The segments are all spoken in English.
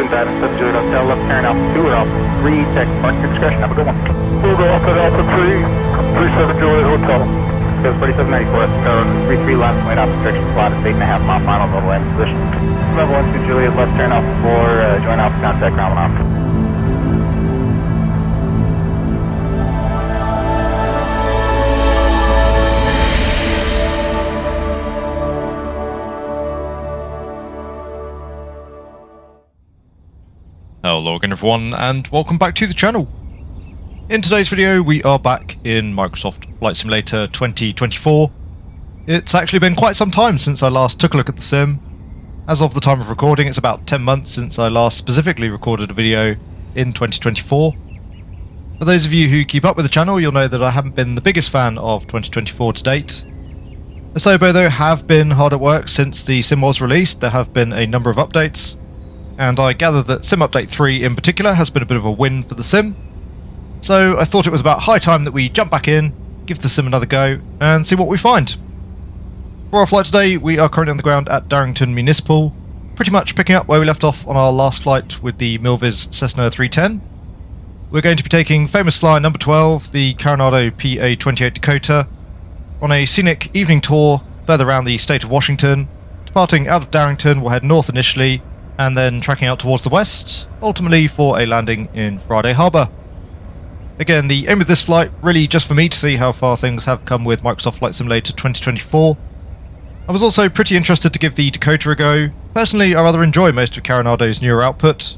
Diamond 7 Juliet Hotel, left turn Alpha 2 or Alpha 3, check mark discretion, have a good one. We'll go Alpha 3, 37 Juliet Hotel. Goes 4794, so 33 left, point off restriction slot is 8.5 mile final, level end position. Level 12 Juliet, left turn Alpha 4, join Alpha contact ground off. Hello again everyone, and welcome back to the channel. In today's video we are back in Microsoft Flight Simulator 2024. It's actually been quite some time since I last took a look at the sim. As of the time of recording, it's about 10 months since I last specifically recorded a video in 2024. For those of you who keep up with the channel, you'll know that I haven't been the biggest fan of 2024 to date. Asobo though have been hard at work since the sim was released. There have been a number of updates, and I gather that Sim Update 3 in particular has been a bit of a win for the sim. So I thought it was about high time that we jump back in, give the sim another go, and see what we find. For our flight today, we are currently on the ground at Darrington Municipal, pretty much picking up where we left off on our last flight with the Milviz Cessna 310. We're going to be taking famous flyer number 12, the Carenado PA28 Dakota, on a scenic evening tour further around the state of Washington. Departing out of Darrington, we'll head north initially, and then tracking out towards the west, ultimately for a landing in Friday Harbour. Again, the aim of this flight really just for me to see how far things have come with Microsoft Flight Simulator 2024. I was also pretty interested to give the Dakota a go. Personally, I rather enjoy most of Carenado's newer output,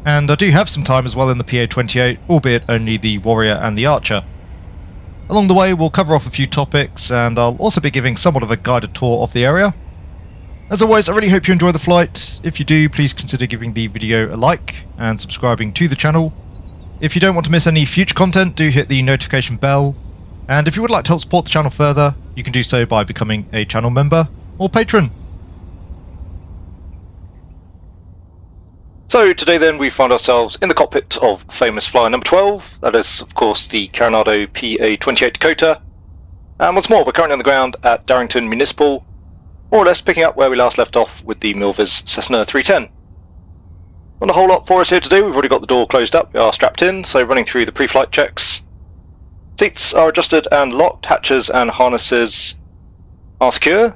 and I do have some time as well in the PA28, albeit only the Warrior and the Archer. Along the way we'll cover off a few topics, and I'll also be giving somewhat of a guided tour of the area. As always, I really hope you enjoy the flight. If you do, please consider giving the video a like and subscribing to the channel. If you don't want to miss any future content, do hit the notification bell. And if you would like to help support the channel further, you can do so by becoming a channel member or patron. So today then we find ourselves in the cockpit of famous flyer number 12. That is of course the Carenado PA28 Dakota. And once more, we're currently on the ground at Darrington Municipal, more or less picking up where we last left off with the Milviz Cessna 310. Not a whole lot for us here to do. We've already got the door closed up, we are strapped in, so running through the pre-flight checks. Seats are adjusted and locked, hatches and harnesses are secure.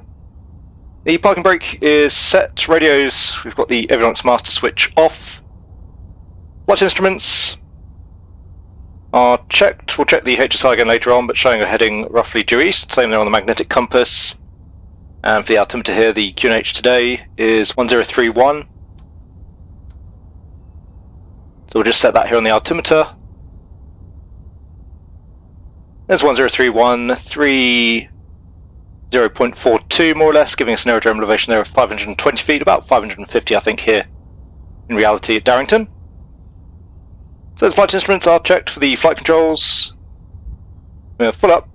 The parking brake is set, radios, we've got the avionics master switch off. Flight instruments are checked. We'll check the HSI again later on, but showing a heading roughly due east, same there on the magnetic compass. And for the altimeter here, the QNH today is 1031. So we'll just set that here on the altimeter. There's 1031, 30.42 more or less, giving us an aerodrome elevation there of 520 feet, about 550 I think here in reality at Darrington. So the flight instruments are checked for the flight controls. We have full up,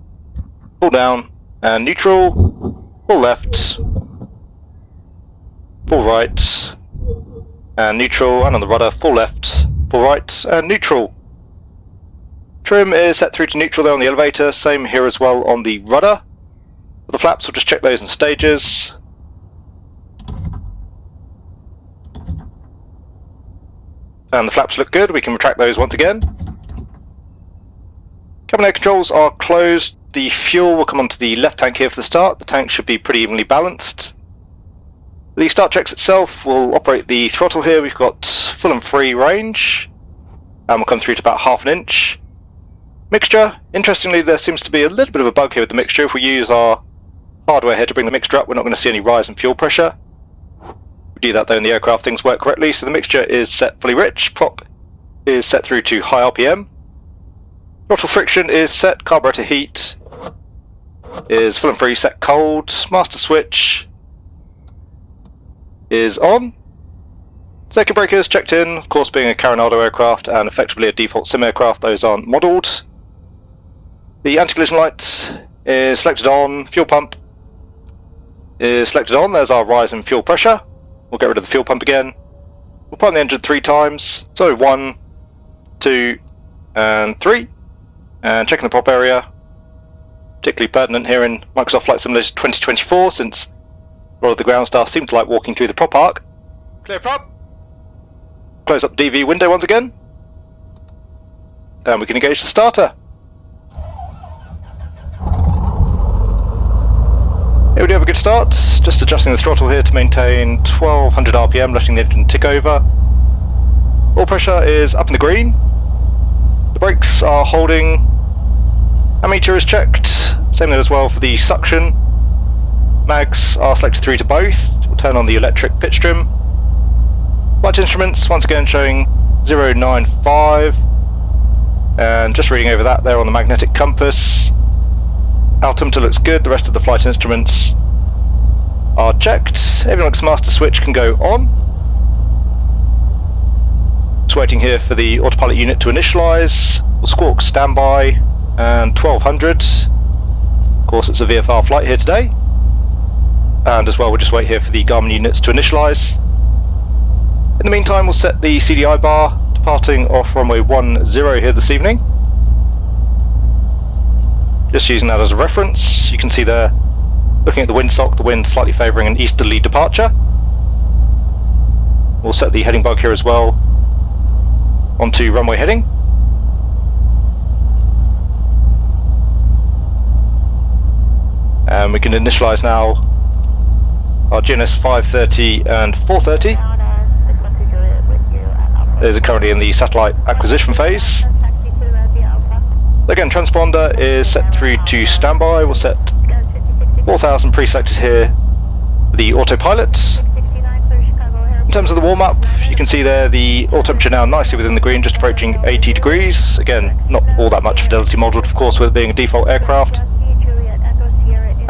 full down, and neutral, full left, full right, and neutral, and on the rudder, full left, full right, and neutral. Trim is set through to neutral there on the elevator, same here as well on the rudder. For the flaps, we'll just check those in stages. And the flaps look good, we can retract those once again. Cabin air controls are closed. The fuel will come onto the left tank here for the start. The tank should be pretty evenly balanced. The start checks itself will operate the throttle here. We've got full and free range, and we'll come through to about ½ inch. Mixture, interestingly there seems to be a little bit of a bug here with the mixture. If we use our hardware here to bring the mixture up, we're not going to see any rise in fuel pressure. We do that though in the aircraft, things work correctly, so the mixture is set fully rich, prop is set through to high RPM. Throttle friction is set, carburetor heat is full and free, set cold, master switch is on. Circuit breakers checked in, of course being a Carenado aircraft and effectively a default sim aircraft, those aren't modelled. The anti-collision light is selected on, fuel pump is selected on, there's our rise in fuel pressure. We'll get rid of the fuel pump again. We'll prime the engine 3 times, so 1, 2 and 3. And checking the prop area, particularly pertinent here in Microsoft Flight Simulator 2024 since a lot of the ground staff seem to like walking through the prop arc. Clear prop. close up the DV window once again. And we can engage the starter. Here we do have a good start, just adjusting the throttle here to maintain 1200 RPM, letting the engine tick over. Oil pressure is up in the green. The brakes are holding. Ammeter is checked, same as well for the suction. Mags are selected through to both. We'll turn on the electric pitch trim. Flight instruments once again showing 095, and just reading over that there on the magnetic compass. Altimeter looks good, the rest of the flight instruments are checked. Avionics master switch can go on. Just waiting here for the autopilot unit to initialise. We'll squawk standby and 1200. Of course it's a VFR flight here today. And as well we'll just wait here for the Garmin units to initialise. In the meantime we'll set the CDI bar, departing off runway 10 here this evening. Just using that as a reference, you can see there, looking at the windsock, the wind slightly favouring an easterly departure. We'll set the heading bug here as well onto runway heading. And we can initialise now our GNS 530 and 430. These are currently in the satellite acquisition phase. Again, transponder is set through to standby. We'll set 4000 pre-selected here for the autopilot. In terms of the warm-up, you can see there the oil temperature now nicely within the green, just approaching 80 degrees. Again, not all that much fidelity modelled, of course, with it being a default aircraft.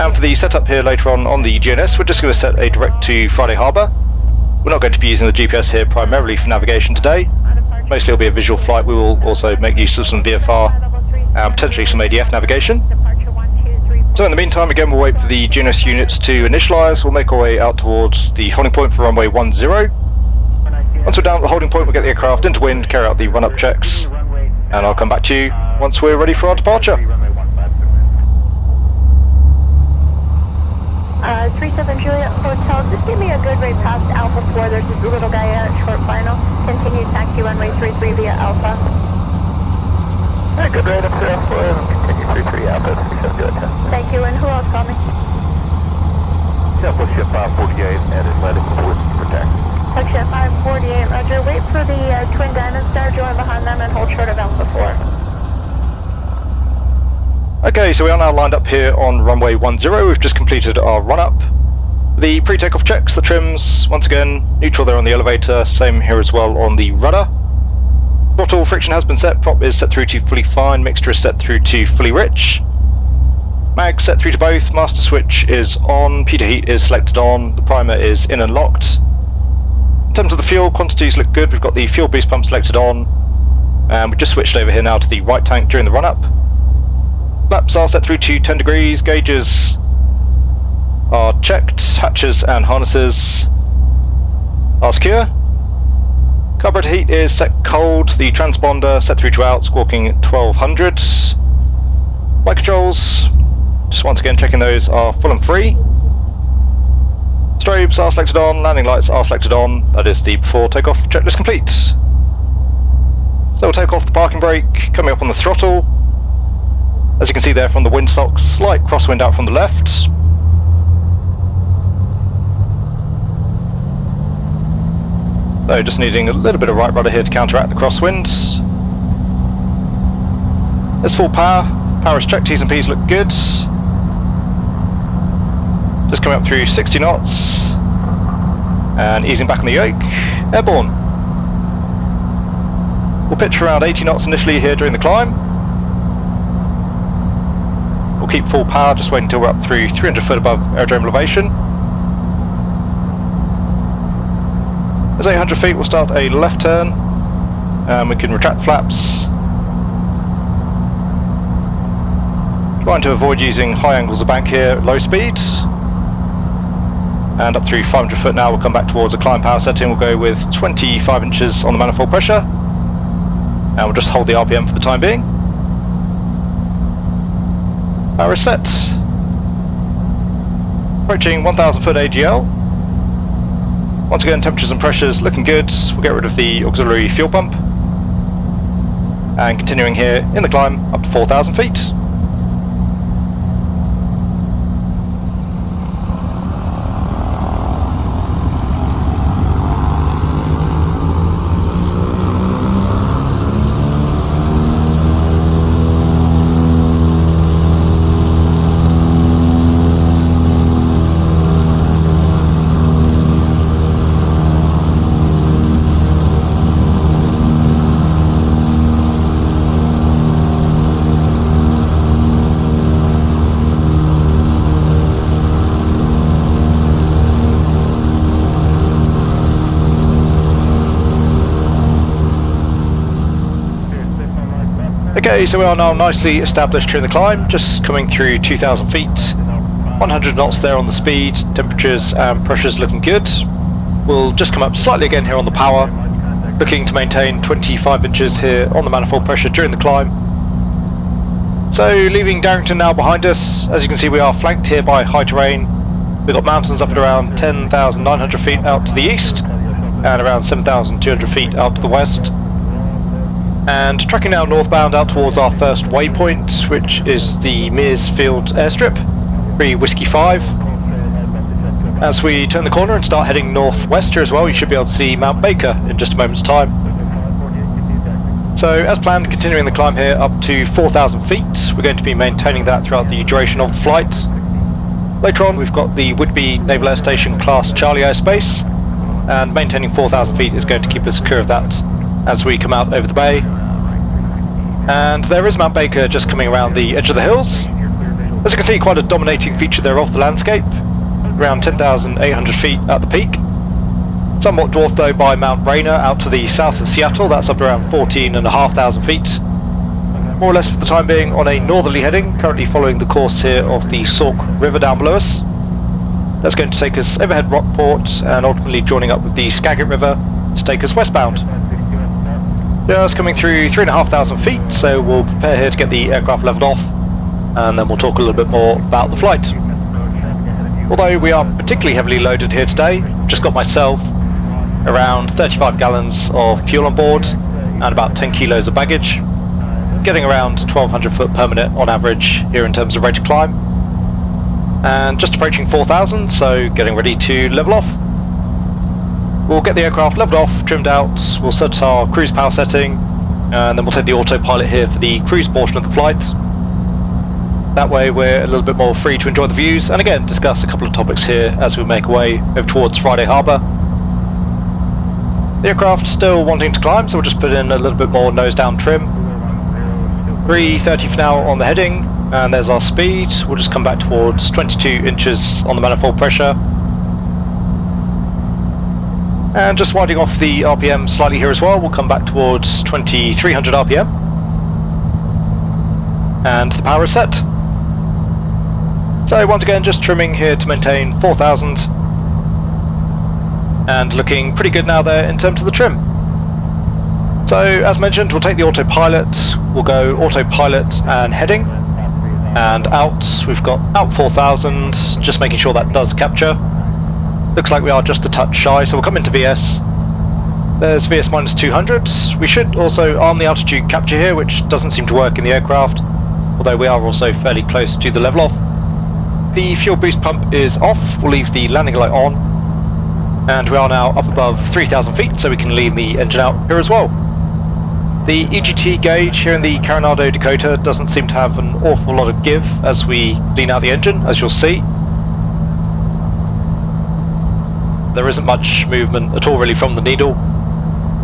And for the setup here later on the GNS, we're just going to set a direct to Friday Harbour. We're not going to be using the GPS here primarily for navigation today. Mostly it'll be a visual flight. We will also make use of some VFR and potentially some ADF navigation. So in the meantime, again, we'll wait for the GNS units to initialise. We'll make our way out towards the holding point for runway 10. Once we're down at the holding point, we'll get the aircraft into wind, carry out the run-up checks, and I'll come back to you once we're ready for our departure. 37 Juliet Hotel, just give me a good rate past Alpha 4. There's this little guy at short final. Continue taxi runway 33 via Alpha. Hey, good rate up to Alpha and continue 33 Alpha, 37 Juliet 10. Thank you, and who else called me? Temple ship 548 and Atlantic Force Protect. Ship 548, roger. Wait for the Twin Diamond Star, join behind them and hold short of Alpha 4. Okay, so we are now lined up here on runway 10. We've just completed our run-up. The pre-takeoff checks, the trims, once again, neutral there on the elevator, same here as well on the rudder. Throttle friction has been set, prop is set through to fully fine, mixture is set through to fully rich. Mag set through to both, master switch is on, P2 heat is selected on, the primer is in and locked. In terms of the fuel, quantities look good, we've got the fuel boost pump selected on, and we've just switched over here now to the right tank during the run-up. Flaps are set through to 10 degrees, gauges are checked, hatches and harnesses are secure. Carburetor heat is set cold, the transponder set through to out, squawking 1200. Flight controls, just once again checking those are full and free. Strobes are selected on, landing lights are selected on, that is the before takeoff checklist complete. So we'll take off the parking brake, coming up on the throttle. As you can see there from the windsock, slight crosswind out from the left. So just needing a little bit of right rudder here to counteract the crosswinds. There's full power. Power is checked, T's and P's look good. Just coming up through 60 knots. And easing back on the yoke. Airborne. We'll pitch around 80 knots initially here during the climb. We'll keep full power, just wait until we're up through 300 foot above aerodrome elevation. As 800 feet, we'll start a left turn, and we can retract flaps. Trying to avoid using high angles of bank here at low speeds. And up through 500 foot now, we'll come back towards a climb power setting. We'll go with 25 inches on the manifold pressure, and we'll just hold the RPM for the time being. Power is set. Approaching 1000 foot AGL. Once again, temperatures and pressures looking good. We'll get rid of the auxiliary fuel pump. And continuing here in the climb up to 4,000 feet. Okay, so we are now nicely established here in the climb, just coming through 2,000 feet, 100 knots there on the speed, temperatures and pressures looking good. We'll just come up slightly again here on the power, looking to maintain 25 inches here on the manifold pressure during the climb. So leaving Darrington now behind us, as you can see we are flanked here by high terrain. We've got mountains up at around 10,900 feet out to the east, and around 7,200 feet out to the west. And tracking now northbound out towards our first waypoint, which is the Mearsfield airstrip, 3 Whiskey 5. As we turn the corner and start heading northwest here as well, you should be able to see Mount Baker in just a moment's time. So as planned, continuing the climb here up to 4,000 feet. We're going to be maintaining that throughout the duration of the flight. Later on we've got the Whitby Naval Air Station class Charlie airspace, and maintaining 4,000 feet is going to keep us clear of that as we come out over the bay. And there is Mount Baker just coming around the edge of the hills. As you can see, quite a dominating feature there of the landscape, around 10,800 feet at the peak. Somewhat dwarfed though by Mount Rainier out to the south of Seattle, that's up around 14,500 feet. More or less for the time being on a northerly heading, currently following the course here of the Sauk River down below us. That's going to take us overhead Rockport and ultimately joining up with the Skagit River to take us westbound. Just coming through 3,500 feet, so we'll prepare here to get the aircraft levelled off, and then we'll talk a little bit more about the flight. Although we are particularly heavily loaded here today, just got myself around 35 gallons of fuel on board and about 10 kilos of baggage, getting around 1,200 foot per minute on average here in terms of rate of climb, and just approaching 4,000, so getting ready to level off. We'll get the aircraft levelled off, trimmed out, we'll set our cruise power setting, and then we'll take the autopilot here for the cruise portion of the flight. That way we're a little bit more free to enjoy the views, and again discuss a couple of topics here as we make our way over towards Friday Harbour. The aircraft still wanting to climb, so we'll just put in a little bit more nose down trim. 330 for now on the heading, and there's our speed. We'll just come back towards 22 inches on the manifold pressure. And just winding off the RPM slightly here as well, we'll come back towards 2300 RPM. And the power is set. So once again, just trimming here to maintain 4,000. And looking pretty good now there in terms of the trim. So as mentioned, we'll take the autopilot, we'll go autopilot and heading. And out, we've got out 4,000, just making sure that does capture. Looks like we are just a touch shy, so we'll come into VS. There's VS minus 200. We should also arm the altitude capture here, which doesn't seem to work in the aircraft, although we are also fairly close to the level off. The fuel boost pump is off, we'll leave the landing light on, and we are now up above 3,000 feet, so we can leave the engine out here as well. The EGT gauge here in the Carenado Dakota doesn't seem to have an awful lot of give as we lean out the engine, as you'll see. There isn't much movement at all really from the needle,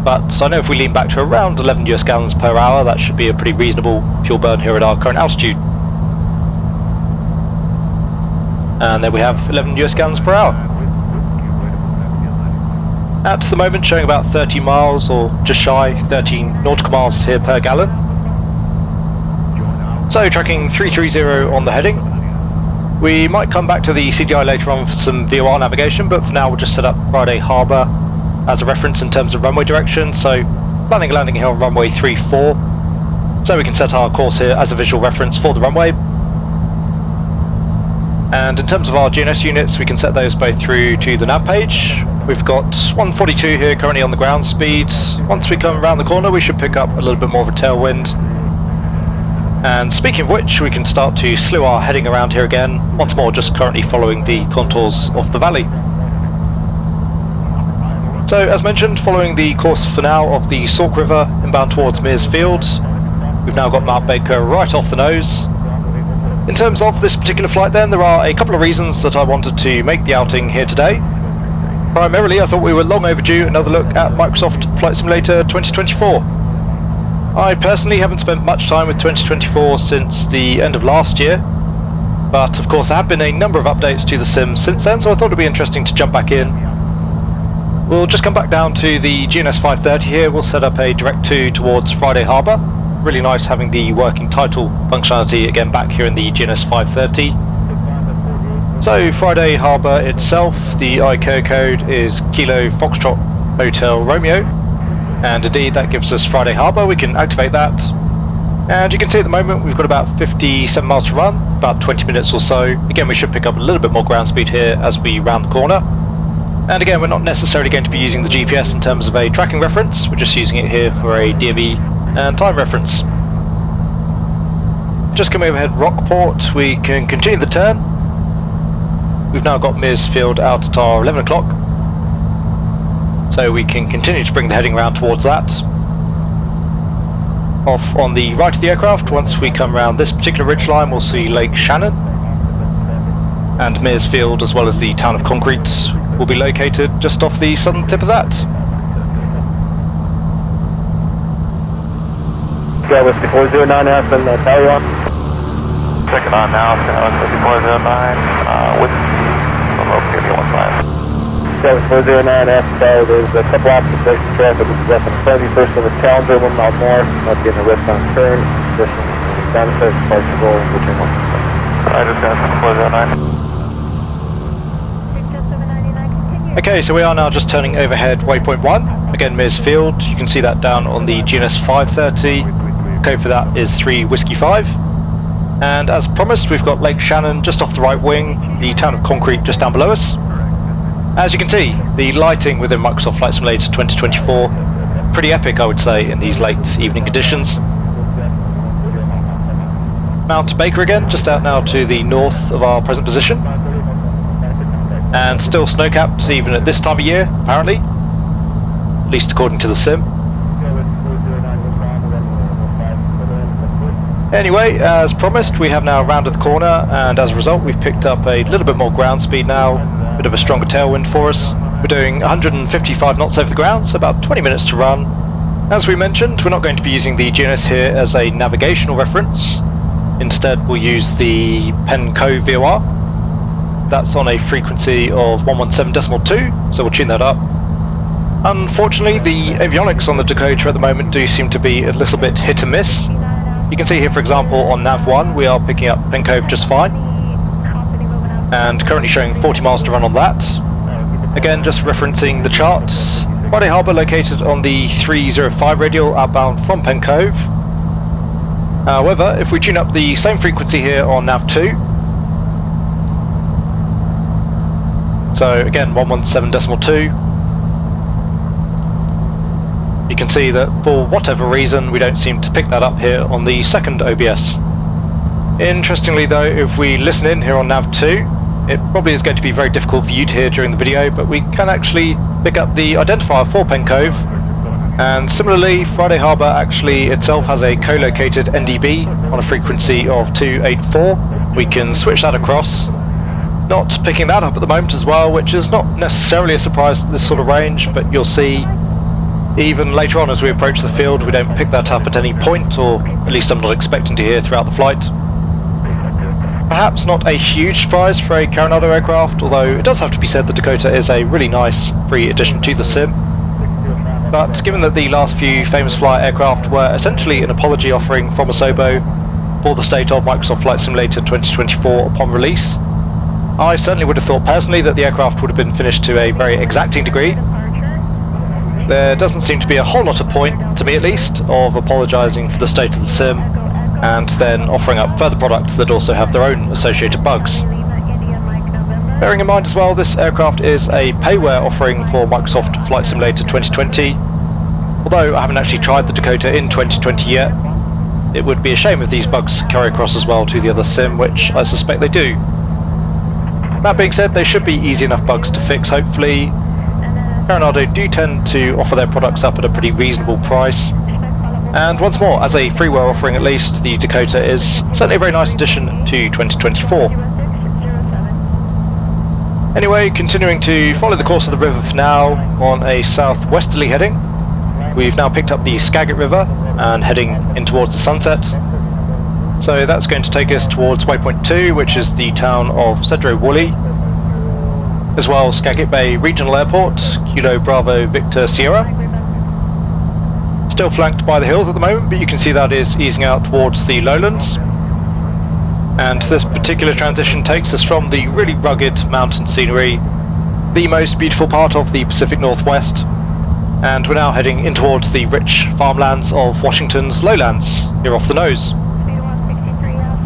but I know if we lean back to around 11 US gallons per hour, that should be a pretty reasonable fuel burn here at our current altitude. And there we have 11 US gallons per hour. At the moment showing about 30 miles or just shy, 13 nautical miles here per gallon. So tracking 330 on the heading. We might come back to the CDI later on for some VOR navigation, but for now we'll just set up Friday Harbour as a reference in terms of runway direction. So landing here on runway 34, so we can set our course here as a visual reference for the runway. And in terms of our GNS units, we can set those both through to the nav page, We've got 142 here currently on the ground speed. Once we come around the corner we should pick up a little bit more of a tailwind. And speaking of which, we can start to slew our heading around here again, once more just currently following the contours of the valley. So as mentioned, following the course for now of the Sauk River inbound towards Mears Fields, we've now got Mount Baker right off the nose. In terms of this particular flight then, there are a couple of reasons that I wanted to make the outing here today. Primarily I thought we were long overdue another look at Microsoft Flight Simulator 2024. I personally haven't spent much time with 2024 since the end of last year, but of course there have been a number of updates to the sim since then, so I thought it'd be interesting to jump back in. We'll just come back down to the GNS 530 here. We'll set up a direct 2 towards Friday Harbour. Really nice having the working title functionality again back here in the GNS 530. So Friday Harbour itself, the ICAO code is Kilo Foxtrot Hotel Romeo, and indeed that gives us Friday Harbour. We can activate that, and you can see at the moment we've got about 57 miles to run, about 20 minutes or so. Again, we should pick up a little bit more ground speed here as we round the corner. And again, we're not necessarily going to be using the GPS in terms of a tracking reference, we're just using it here for a DME and time reference. Just coming overhead Rockport, we can continue the turn. We've now got Mears Field out at our 11 o'clock, so we can continue to bring the heading round towards that. Off on the right of the aircraft, once we come around this particular ridgeline, we'll see Lake Shannon, and Mears Field as well as the town of Concrete will be located just off the southern tip of that. Yeah, Whiskey 409 has been tower on. Checking on now, Whiskey 409, with located 15. Yeah, Whiskey 409 has there's a couple obstacles to traffic. This is up in 31st of the Challenger, 1 mile more, not getting a risk on turn. Additional benefits, partial between 1. I just got 409. Okay, so we are now just turning overhead waypoint 1, again Mears Field. You can see that down on the GNS 530, code for that is 3 Whiskey 5. And as promised, we've got Lake Shannon just off the right wing, the town of Concrete just down below us. As you can see, the lighting within Microsoft Flight Simulator 2024, pretty epic I would say in these late evening conditions. Mount Baker again, just out now to the north of our present position. And still snow-capped even at this time of year, apparently, at least according to the sim. Anyway, as promised, we have now rounded the corner, and as a result we've picked up a little bit more ground speed now, a bit of a stronger tailwind for us. We're doing 155 knots over the ground, so about 20 minutes to run. As we mentioned, we're not going to be using the GNS here as a navigational reference. Instead we'll use the Penco VOR. That's on a frequency of 117.2, so we'll tune that up. Unfortunately, the avionics on the Dakota at the moment do seem to be a little bit hit and miss. You can see here, for example, on Nav1 we are picking up Pencove just fine, and currently showing 40 miles to run on that. Again, just referencing the charts, Friday Harbour located on the 305 radial outbound from Pencove. However, if we tune up the same frequency here on Nav2, so again 117.2, you can see that for whatever reason we don't seem to pick that up here on the second OBS. Interestingly though, if we listen in here on Nav2, it probably is going to be very difficult for you to hear during the video, but we can actually pick up the identifier for Pencove. And similarly, Friday Harbour actually itself has a co-located NDB on a frequency of 284. We can switch that across. Not picking that up at the moment as well, which is not necessarily a surprise at this sort of range, but you'll see even later on as we approach the field we don't pick that up at any point, or at least I'm not expecting to hear throughout the flight. Perhaps not a huge surprise for a Carenado aircraft, although it does have to be said the Dakota is a really nice free addition to the sim. But given that the last few famous flight aircraft were essentially an apology offering from Asobo for the state of Microsoft Flight Simulator 2024 upon release, I certainly would have thought personally that the aircraft would have been finished to a very exacting degree. There doesn't seem to be a whole lot of point, to me at least, of apologising for the state of the sim and then offering up further products that also have their own associated bugs. Bearing in mind as well, this aircraft is a payware offering for Microsoft Flight Simulator 2020. Although I haven't actually tried the Dakota in 2020 yet, it would be a shame if these bugs carry across as well to the other sim, which I suspect they do. That being said, they should be easy enough bugs to fix, hopefully. Carenado do tend to offer their products up at a pretty reasonable price. And once more, as a freeware offering at least, the Dakota is certainly a very nice addition to 2024. Anyway, continuing to follow the course of the river for now, on a southwesterly heading. We've now picked up the Skagit River and heading in towards the sunset. So that's going to take us towards waypoint 2, which is the town of Cedro Woolley. As well, Skagit Bay Regional Airport, Kilo Bravo Victor Sierra. Still flanked by the hills at the moment, but you can see that is easing out towards the lowlands. And this particular transition takes us from the really rugged mountain scenery, the most beautiful part of the Pacific Northwest, and we're now heading in towards the rich farmlands of Washington's lowlands, here off the nose.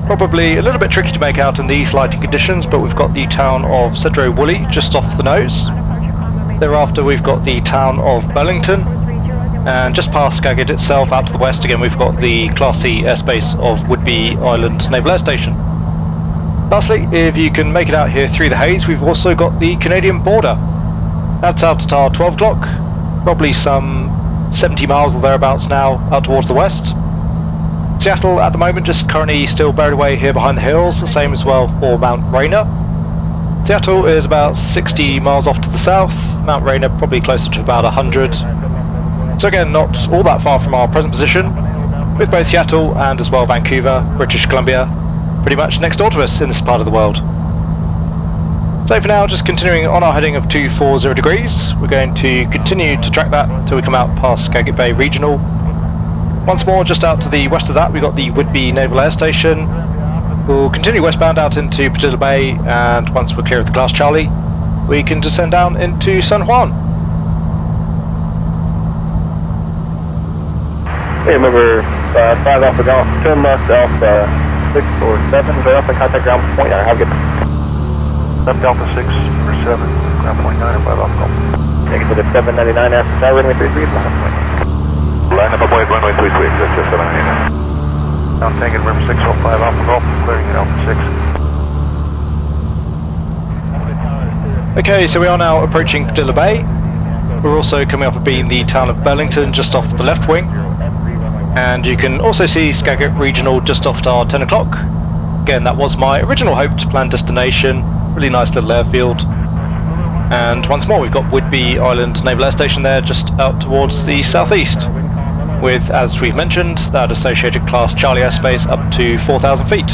Probably a little bit tricky to make out in these lighting conditions, but we've got the town of Cedro Woolley just off the nose. Thereafter we've got the town of Burlington, and just past Skagit itself out to the west again we've got the Class C airspace of Whidbey Island Naval Air Station. Lastly, if you can make it out here through the haze, we've also got the Canadian border. That's out at our 12 o'clock, probably some 70 miles or thereabouts now out towards the west. Seattle at the moment just currently still buried away here behind the hills, the same as well for Mount Rainier. Seattle is about 60 miles off to the south, Mount Rainier probably closer to about 100. So again, not all that far from our present position, with both Seattle and as well Vancouver, British Columbia, pretty much next door to us in this part of the world. So for now, just continuing on our heading of 240 degrees, we're going to continue to track that until we come out past Skagit Bay Regional. Once more, just out to the west of that, we've got the Whidbey Naval Air Station. We'll continue westbound out into Padilla Bay, and once we're clear of the Class Charlie, we can descend down into San Juan. Hey, remember 5 Alpha Golf, turn left Alpha 6 or 7, go up and contact ground point 9, have a good Left Alpha 6 or 7, ground point 9 or 5 Alpha Golf. Take it to the 799 after that, runway 33, Line up avoid runway 33, that's just 799. Now taking room 605 Alpha Golf, clearing at Alpha 6. Okay, so we are now approaching Padilla Bay. We're also coming up and being the town of Burlington just off the left wing. And you can also see Skagit Regional just off our 10 o'clock. Again, that was my original hoped planned destination. Really nice little airfield. And once more, we've got Whidbey Island Naval Air Station there just out towards the southeast, with, as we've mentioned, that associated Class Charlie airspace up to 4,000 feet.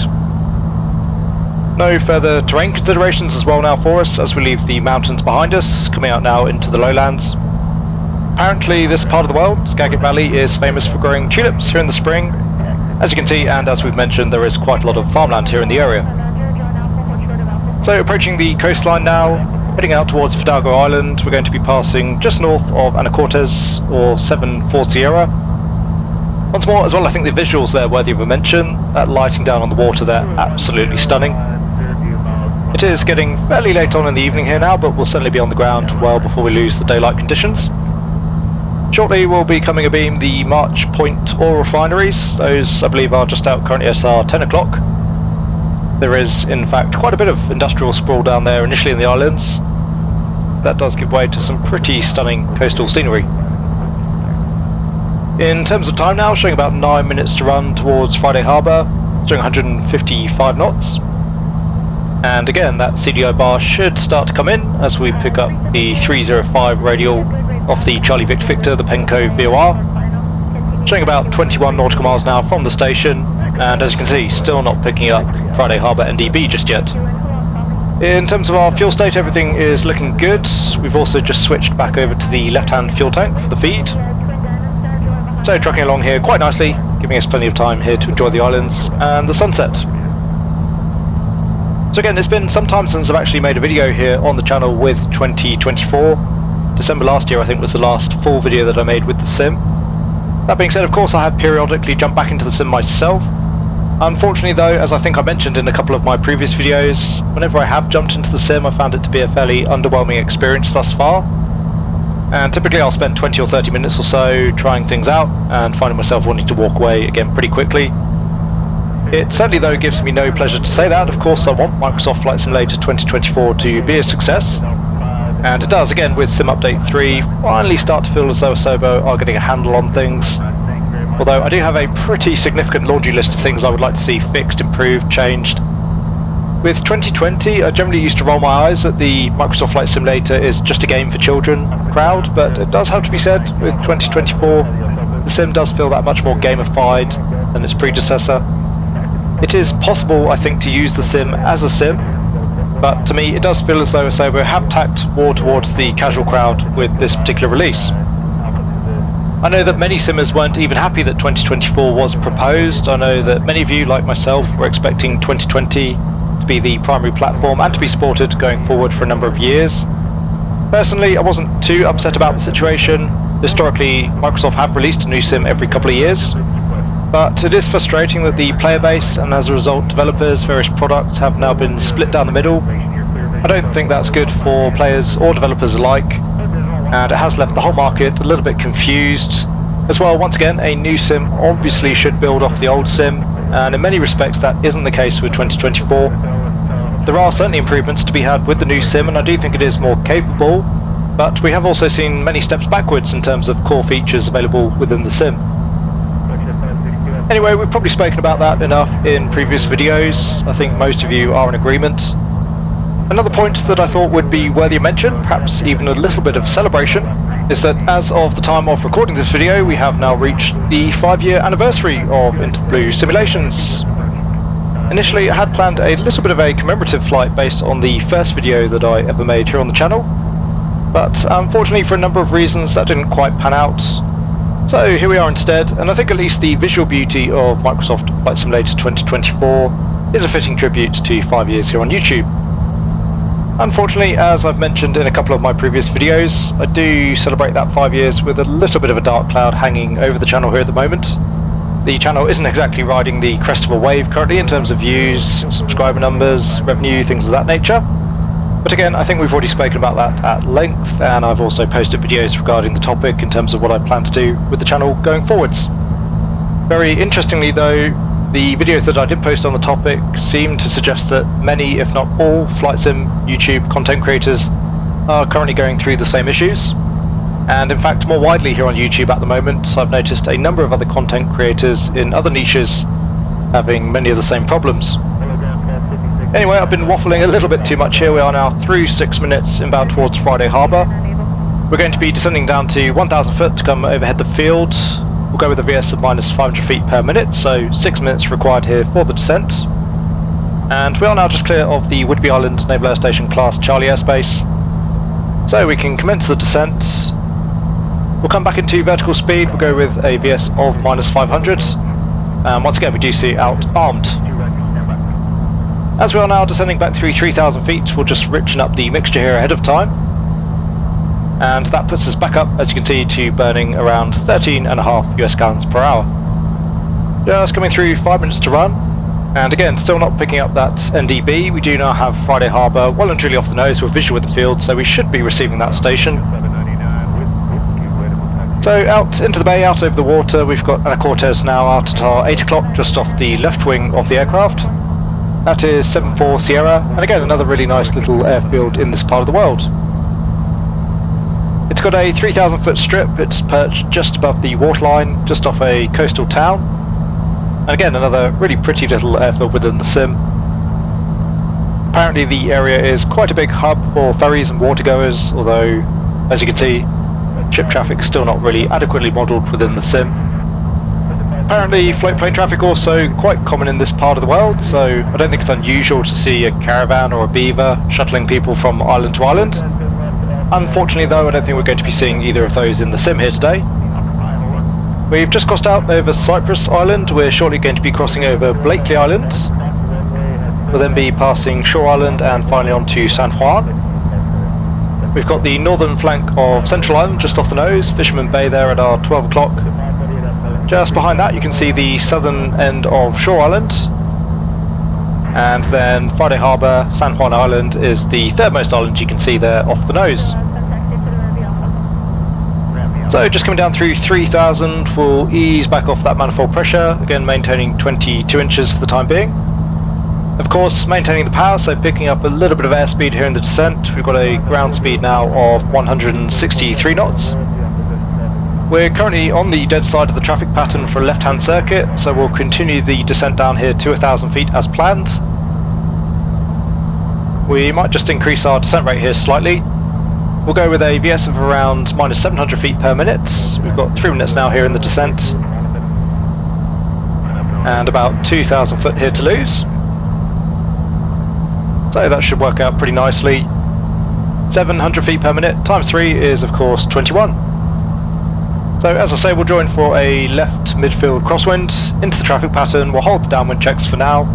No further terrain considerations as well now for us as we leave the mountains behind us, coming out now into the lowlands. Apparently this part of the world, Skagit Valley, is famous for growing tulips here in the spring. As you can see, and as we've mentioned, there is quite a lot of farmland here in the area. So approaching the coastline now, heading out towards Fidalgo Island, we're going to be passing just north of Anacortes, or 7 Sierra. Once more as well, I think the visuals there worthy of a mention. That lighting down on the water there, absolutely stunning. It is getting fairly late on in the evening here now, but we'll certainly be on the ground well before we lose the daylight conditions. Shortly we'll be coming abeam the March Point oil refineries. Those I believe are just out currently at our 10 o'clock. There is in fact quite a bit of industrial sprawl down there initially in the islands. That does give way to some pretty stunning coastal scenery. In terms of time now, showing about 9 minutes to run towards Friday Harbour, doing 155 knots. And again, that CDI bar should start to come in as we pick up the 305 radial off the Charlie Victor Victor, the Penco VOR. Showing about 21 nautical miles now from the station, and as you can see, still not picking up Friday Harbour NDB just yet. In terms of our fuel state, everything is looking good. We've also just switched back over to the left-hand fuel tank for the feed. So trucking along here quite nicely, giving us plenty of time here to enjoy the islands and the sunset. So again, it's been some time since I've actually made a video here on the channel with 2024. December last year I think was the last full video that I made with the sim. That being said, of course I have periodically jumped back into the sim myself. Unfortunately though, as I think I mentioned in a couple of my previous videos, whenever I have jumped into the sim I found it to be a fairly underwhelming experience thus far. And typically I'll spend 20 or 30 minutes or so trying things out and finding myself wanting to walk away again pretty quickly. It certainly though gives me no pleasure to say that. Of course I want Microsoft Flight Simulator 2024 to be a success. And it does, again with Sim Update 3, finally start to feel as though Asobo are getting a handle on things. Although I do have a pretty significant laundry list of things I would like to see fixed, improved, changed. With 2020, I generally used to roll my eyes at the Microsoft Flight Simulator is just a game for children crowd, but it does have to be said, with 2024, the sim does feel that much more gamified than its predecessor. It is possible, I think, to use the sim as a sim, but to me it does feel as though Asobo have tacked more towards the casual crowd with this particular release. I know that many simmers weren't even happy that 2024 was proposed. I know that many of you, like myself, were expecting 2020 to be the primary platform and to be supported going forward for a number of years. Personally, I wasn't too upset about the situation. Historically, Microsoft have released a new sim every couple of years, but it is frustrating that the player base and as a result developers, various products have now been split down the middle. I don't think that's good for players or developers alike, and it has left the whole market a little bit confused. As well, once again, a new sim obviously should build off the old sim, and in many respects that isn't the case with 2024. There are certainly improvements to be had with the new sim, and I do think it is more capable, but we have also seen many steps backwards in terms of core features available within the sim. Anyway, we've probably spoken about that enough in previous videos. I think most of you are in agreement. Another point that I thought would be worthy of mention, perhaps even a little bit of celebration, is that as of the time of recording this video, we have now reached the 5-year anniversary of Into the Blue simulations. Initially, I had planned a little bit of a commemorative flight based on the first video that I ever made here on the channel, but unfortunately for a number of reasons that didn't quite pan out. So here we are instead, and I think at least the visual beauty of Microsoft Flight Simulator 2024 is a fitting tribute to 5 years here on YouTube. Unfortunately, as I've mentioned in a couple of my previous videos, I do celebrate that 5 years with a little bit of a dark cloud hanging over the channel here at the moment. The channel isn't exactly riding the crest of a wave currently in terms of views, subscriber numbers, revenue, things of that nature. But again, I think we've already spoken about that at length, and I've also posted videos regarding the topic in terms of what I plan to do with the channel going forwards. Very interestingly though, the videos that I did post on the topic seem to suggest that many, if not all, Flight Sim YouTube content creators are currently going through the same issues. And in fact, more widely here on YouTube at the moment, I've noticed a number of other content creators in other niches having many of the same problems. Anyway, I've been waffling a little bit too much here. We are now through 6 minutes inbound towards Friday Harbour. We're going to be descending down to 1,000 foot to come overhead the field. We'll go with a VS of minus 500 feet per minute, so 6 minutes required here for the descent. And we are now just clear of the Whidbey Island Naval Air Station class Charlie airspace, so we can commence the descent. We'll come back into vertical speed. We'll go with a VS of minus 500, and once again we do see out armed. As we are now descending back through 3,000 feet, we'll just richen up the mixture here ahead of time, and that puts us back up, as you can see, to burning around 13.5 US gallons per hour. Just coming through 5 minutes to run, and again still not picking up that NDB. We do now have Friday Harbour well and truly off the nose. We're visual with the field, so we should be receiving that station. So out into the bay, out over the water, we've got a Cortez now out at our 8 o'clock, just off the left wing of the aircraft. That is 74 Sierra, and again another really nice little airfield in this part of the world. It's got a 3,000 foot strip. It's perched just above the waterline, just off a coastal town. And again another really pretty little airfield within the sim. Apparently the area is quite a big hub for ferries and watergoers, although as you can see, ship traffic is still not really adequately modelled within the sim. Apparently float plane traffic also quite common in this part of the world, so I don't think it's unusual to see a caravan or a beaver shuttling people from island to island. Unfortunately though, I don't think we're going to be seeing either of those in the sim here today. We've just crossed out over Cypress Island. We're shortly going to be crossing over Blakely Island. We'll then be passing Shore Island and finally on to San Juan. We've got the northern flank of Central Island just off the nose, Fisherman Bay there at our 12 o'clock. Just behind that you can see the southern end of Shore Island, and then Friday Harbour, San Juan Island is the thirdmost island you can see there off the nose. So just coming down through 3000, we'll ease back off that manifold pressure, again maintaining 22 inches for the time being. Of course maintaining the power, so picking up a little bit of airspeed here in the descent. We've got a ground speed now of 163 knots. We're currently on the dead side of the traffic pattern for a left-hand circuit, so we'll continue the descent down here to 1000 feet as planned. We might just increase our descent rate here slightly. We'll go with a VS of around minus 700 feet per minute. We've got 3 minutes now here in the descent, and about 2,000 foot here to lose. So that should work out pretty nicely. 700 feet per minute times 3 is of course 21. So as I say, we'll join for a left midfield crosswind into the traffic pattern. We'll hold the downwind checks for now,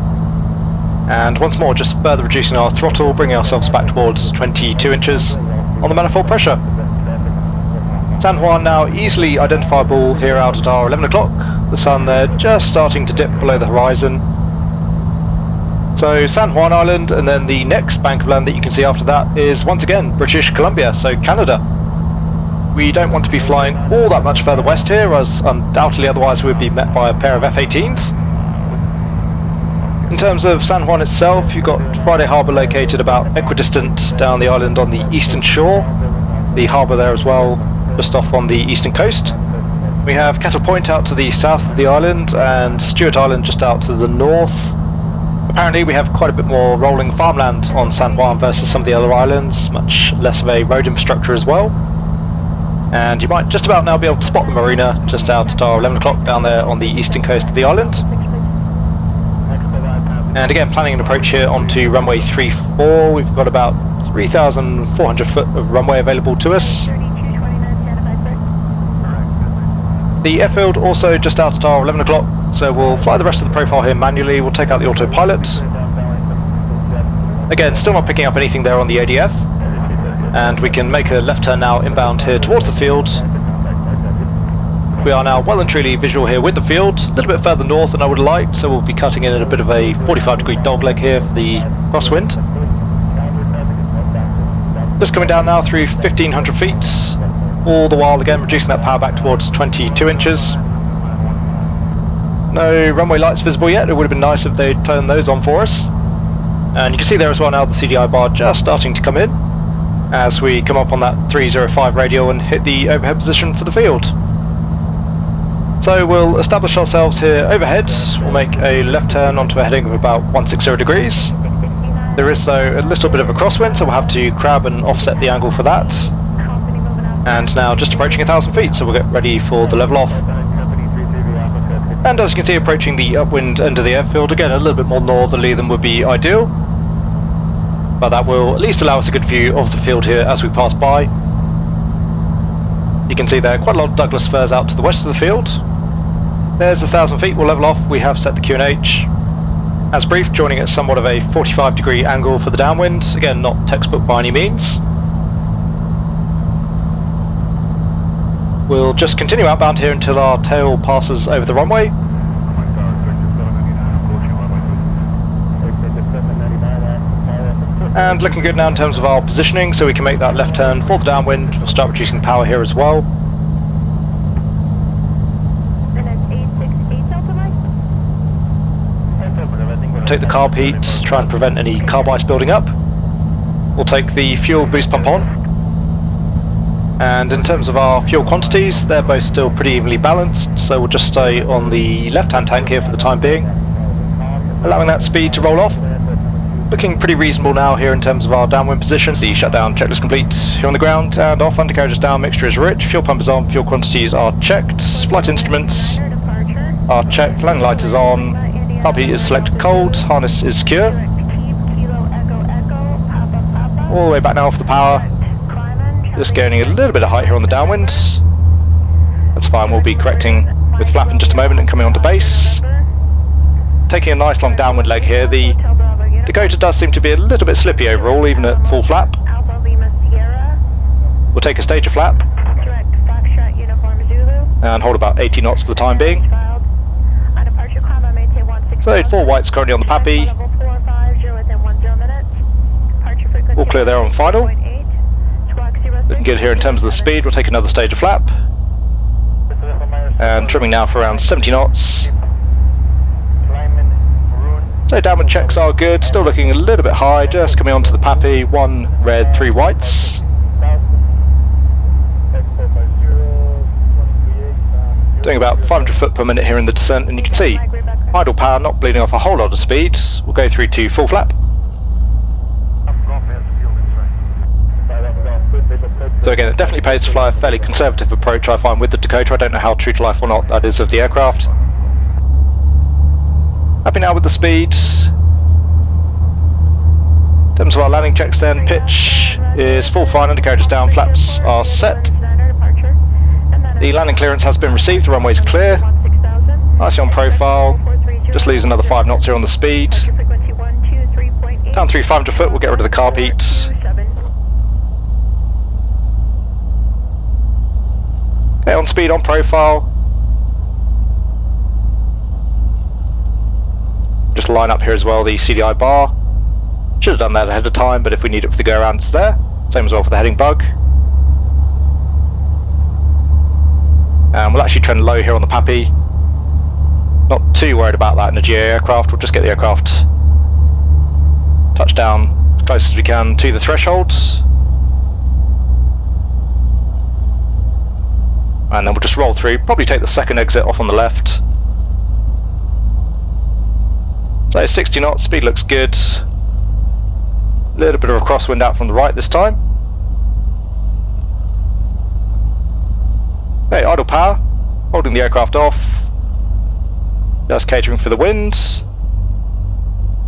and once more just further reducing our throttle, bringing ourselves back towards 22 inches on the manifold pressure. San Juan now easily identifiable here out at our 11 o'clock. The sun there just starting to dip below the horizon. So San Juan Island, and then the next bank of land that you can see after that is once again British Columbia, so Canada. We don't want to be flying all that much further west here, as undoubtedly otherwise we'd be met by a pair of F-18s. In terms of San Juan itself, you've got Friday Harbour located about equidistant down the island on the eastern shore. The harbour there as well, just off on the eastern coast. We have Kettle Point out to the south of the island, and Stewart Island just out to the north. Apparently we have quite a bit more rolling farmland on San Juan versus some of the other islands, much less of a road infrastructure as well. And you might just about now be able to spot the marina just out at our 11 o'clock down there on the eastern coast of the island. And again, planning an approach here onto runway 34. We've got about 3,400 foot of runway available to us. The airfield also just out at our 11 o'clock, so we'll fly the rest of the profile here manually. We'll take out the autopilot. Again, still not picking up anything there on the ADF. And we can make a left turn now inbound here towards the field. We are now well and truly visual here with the field, a little bit further north than I would have liked, so we'll be cutting in at a bit of a 45-degree dogleg here for the crosswind. Just coming down now through 1,500 feet, all the while again reducing that power back towards 22 inches. No runway lights visible yet. It would have been nice if they'd turned those on for us. And you can see there as well now the CDI bar just starting to come in as we come up on that 305 radial and hit the overhead position for the field. So we'll establish ourselves here overhead. We'll make a left turn onto a heading of about 160 degrees. There is though a little bit of a crosswind, so we'll have to crab and offset the angle for that. And now just approaching 1,000 feet, so we'll get ready for the level off. And as you can see, approaching the upwind end of the airfield, again a little bit more northerly than would be ideal, but that will at least allow us a good view of the field here as we pass by. You can see there quite a lot of Douglas firs out to the west of the field. There's 1,000 feet, we'll level off. We have set the QNH. As briefed, joining at somewhat of a 45-degree angle for the downwind, again not textbook by any means. We'll just continue outbound here until our tail passes over the runway. And looking good now in terms of our positioning, so we can make that left turn for the downwind. We'll start reducing power here as well. We'll take the carb heat, try and prevent any carb ice building up. We'll take the fuel boost pump on. And in terms of our fuel quantities, they're both still pretty evenly balanced, so we'll just stay on the left-hand tank here for the time being, allowing that speed to roll off. Looking pretty reasonable now here in terms of our downwind position. The shutdown checklist complete here on the ground, and off undercarriage is down, mixture is rich, fuel pump is on, fuel quantities are checked, flight instruments are checked, landing light is on, carb heat is selected cold, harness is secure. All the way back now off the power. Just gaining a little bit of height here on the downwind. That's fine, we'll be correcting with flap in just a moment and coming onto base. Taking a nice long downwind leg here. The Dakota does seem to be a little bit slippy overall, even at full flap. We'll take a stager flap. and hold about 80 knots for the time being. So 4 whites currently on the Pappy. All clear there on final. Looking good here in terms of the speed. We'll take another stage of flap. And trimming now for around 70 knots. So downwind checks are good, still looking a little bit high, just coming onto the Pappy, 1 red, 3 whites. Doing about 500 foot per minute here in the descent, and you can see idle power not bleeding off a whole lot of speed. We'll go through to full flap. So again, it definitely pays to fly a fairly conservative approach, I find, with the Dakota. I don't know how true to life or not that is of the aircraft. Happy now with the speed. In terms of our landing checks then, pitch is full fine, undercarriage is down, flaps are set. The landing clearance has been received, the runway is clear. Nicely on profile, just lose another 5 knots here on the speed. Down through 500 foot, we'll get rid of the carb heat. Okay, on speed, on profile. Just line up here as well, the CDI bar. Should have done that ahead of time, but if we need it for the go around, it's there. Same as well for the heading bug. And we'll actually trend low here on the Pappy. Not too worried about that in a GA aircraft. We'll just get the aircraft touch down as close as we can to the threshold. And then we'll just roll through, probably take the second exit off on the left. So 60 knots, speed looks good. A little bit of a crosswind out from the right this time. Okay, idle power, holding the aircraft off. Just catering for the wind.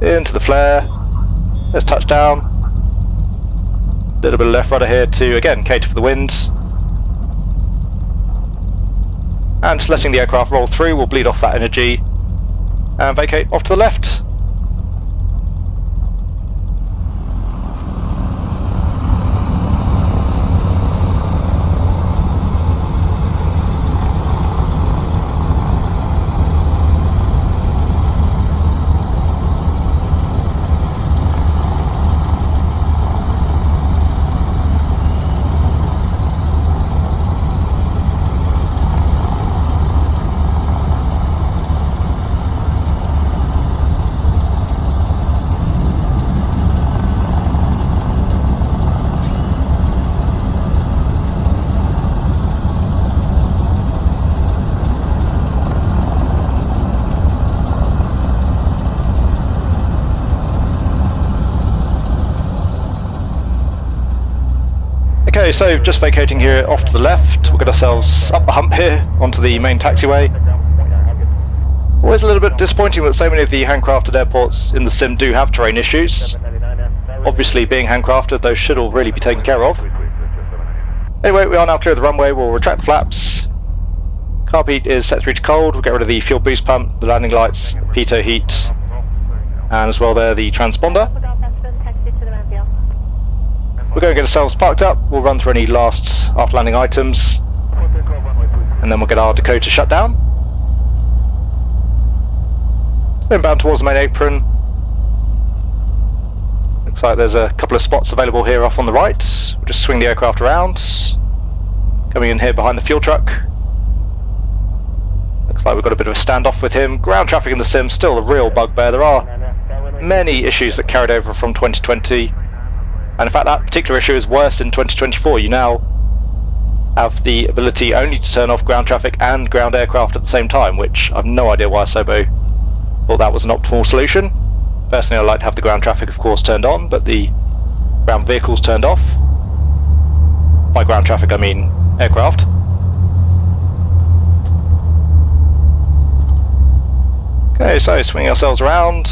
Into the flare. Let's touch down. A little bit of left rudder here to, again, cater for the wind. And just letting the aircraft roll through, we'll bleed off that energy and vacate off to the left. Okay, so just vacating here off to the left, we'll get ourselves up the hump here onto the main taxiway. Always a little bit disappointing that so many of the handcrafted airports in the sim do have terrain issues. Obviously, being handcrafted, those should all really be taken care of. Anyway, we are now clear of the runway, we'll retract the flaps. Carb heat is set through to cold, we'll get rid of the fuel boost pump, the landing lights, pitot heat, and as well there the transponder. We're going to get ourselves parked up, we'll run through any last after landing items, and then we'll get our Dakota shut down. So inbound towards the main apron. Looks like there's a couple of spots available here off on the right. We'll just swing the aircraft around. Coming in here behind the fuel truck. Looks like we've got a bit of a standoff with him. Ground traffic in the sim, still a real bugbear. There are many issues that carried over from 2020. And in fact that particular issue is worse in 2024. You now have the ability only to turn off ground traffic and ground aircraft at the same time, which I've no idea why Sobo thought that was an optimal solution. Personally, I like to have the ground traffic of course turned on, but the ground vehicles turned off. By ground traffic I mean aircraft. Okay, so swinging ourselves around,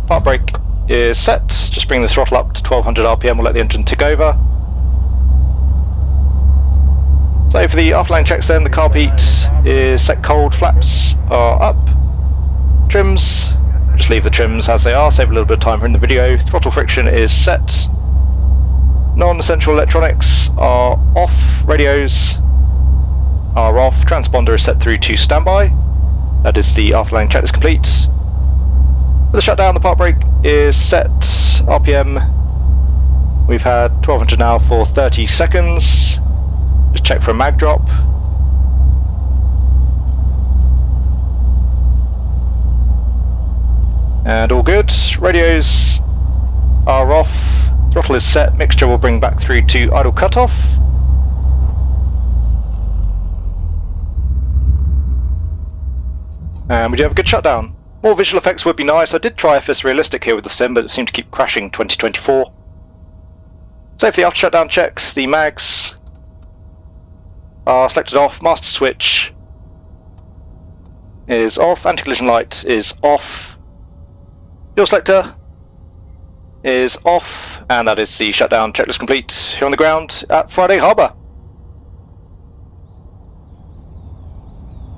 park brake is set, just bring the throttle up to 1200 RPM, we'll let the engine tick over. So for the afterland checks then, the carb heat is set cold, flaps are up, trims, just leave the trims as they are, save a little bit of time here in the video. Throttle friction is set, non-essential electronics are off, radios are off, transponder is set through to standby. That is the afterlanding checklist complete. For the shutdown, the park brake is set, RPM, we've had 1200 now for 30 seconds. Just check for a mag drop. And all good. Radios are off, throttle is set, mixture will bring back through to idle cutoff. And we do have a good shutdown. More visual effects would be nice. I did try FS Realistic here with the sim, but it seemed to keep crashing 2024. Safely after shutdown checks, the mags are selected off, master switch is off, anti-collision light is off, fuel selector is off, and that is the shutdown checklist complete here on the ground at Friday Harbour.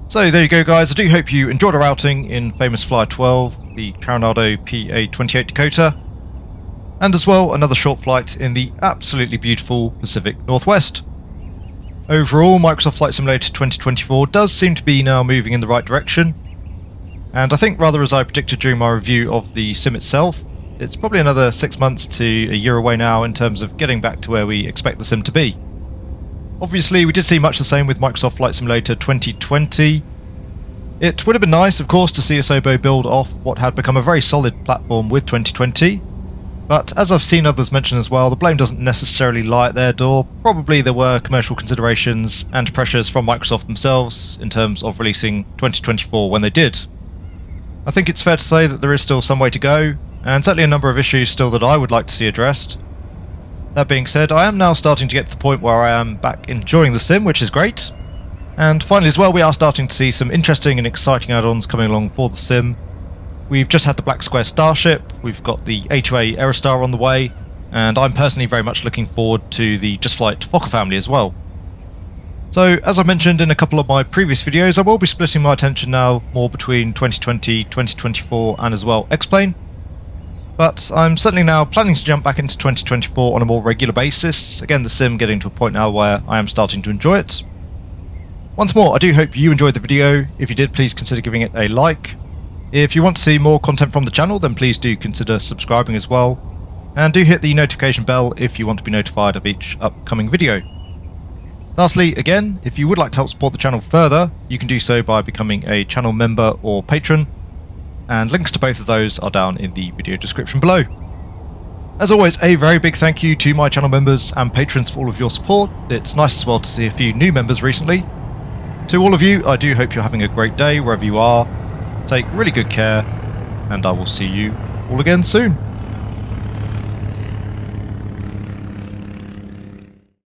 So there you go guys, I do hope you enjoyed our outing in famous Flyer 12, the Carenado PA28 Dakota, and as well another short flight in the absolutely beautiful Pacific Northwest. Overall, Microsoft Flight Simulator 2024 does seem to be now moving in the right direction, and I think rather as I predicted during my review of the sim itself, it's probably another 6 months to a year away now in terms of getting back to where we expect the sim to be. Obviously, we did see much the same with Microsoft Flight Simulator 2020. It would have been nice, of course, to see Asobo build off what had become a very solid platform with 2020, but as I've seen others mention as well, the blame doesn't necessarily lie at their door. Probably there were commercial considerations and pressures from Microsoft themselves in terms of releasing 2024 when they did. I think it's fair to say that there is still some way to go, and certainly a number of issues still that I would like to see addressed. That being said, I am now starting to get to the point where I am back enjoying the sim, which is great. And finally as well, we are starting to see some interesting and exciting add-ons coming along for the sim. We've just had the Black Square Starship, we've got the A2A Aerostar on the way, and I'm personally very much looking forward to the Just Flight Fokker family as well. So, as I mentioned in a couple of my previous videos, I will be splitting my attention now more between 2020, 2024 and as well X-Plane. But I'm certainly now planning to jump back into 2024 on a more regular basis, again the sim getting to a point now where I am starting to enjoy it. Once more, I do hope you enjoyed the video. If you did, please consider giving it a like. If you want to see more content from the channel, then please do consider subscribing as well. And do hit the notification bell if you want to be notified of each upcoming video. Lastly, again, if you would like to help support the channel further, you can do so by becoming a channel member or patron, and links to both of those are down in the video description below. As always, a very big thank you to my channel members and patrons for all of your support. It's nice as well to see a few new members recently. To all of you, I do hope you're having a great day wherever you are. Take really good care, and I will see you all again soon.